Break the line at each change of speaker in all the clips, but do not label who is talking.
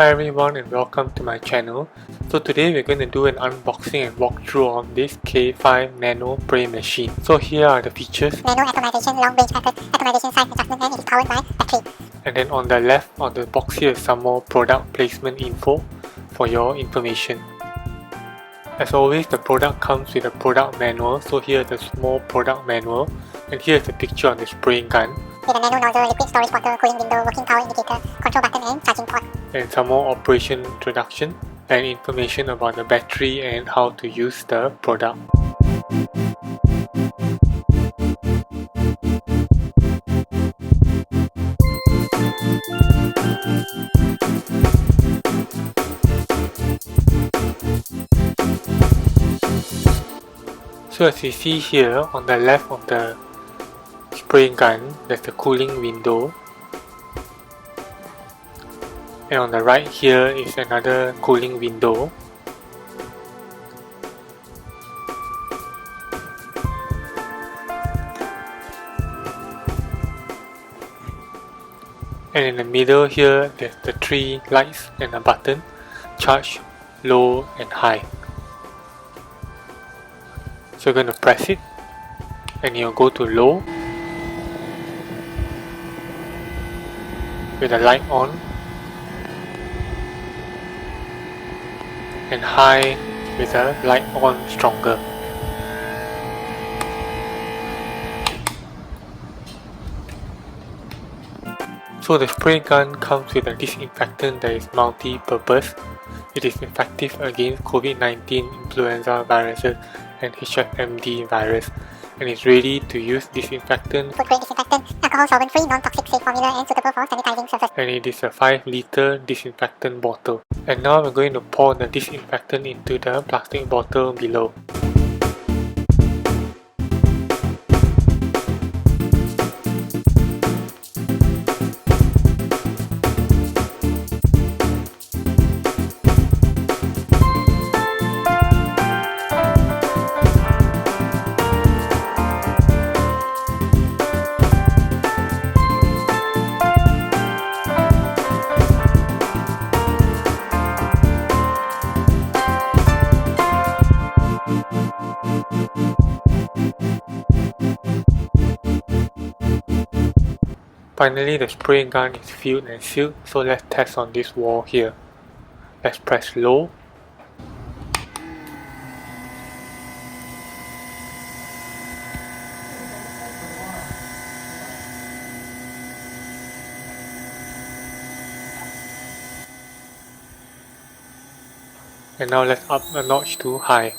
Hi everyone and welcome to my channel. So today we're going to do an unboxing and walkthrough on this K5 Nano Spray Machine. So here are the features.
Nano atomization, long range atomization size adjustment, and it is powered by battery.
And then on the left of the box here is some more product placement info for your information. As always, the product comes with a product manual. So here is a small product manual, and here is a picture of the spraying gun.
With a nano nozzle, liquid storage bottle, cooling window, working power indicator, control button and charging port.
And some more operation introduction and information about the battery and how to use the product. So as you see here on the left of the spray gun, there's a cooling window, and on the right here is another cooling window. And in the middle here there's the three lights and a button: charge, low and high. So you're going to press it and you'll go to low with the light on, and high with the light on stronger. So the spray gun comes with a disinfectant that is multi-purpose. It is effective against COVID-19 influenza viruses and HFMD virus, and is ready to use disinfectant.
Food grade disinfectant, alcohol solvent free, non-toxic, safe formula and suitable for sanitizing surface.
And it is a 5-liter disinfectant bottle. And now we're going to pour the disinfectant into the plastic bottle below. Finally, the spray gun is filled and sealed, so let's test on this wall here. Let's press low. And now let's up a notch to high.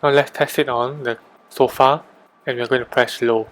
Now let's test it on the sofa, and we're going to press low.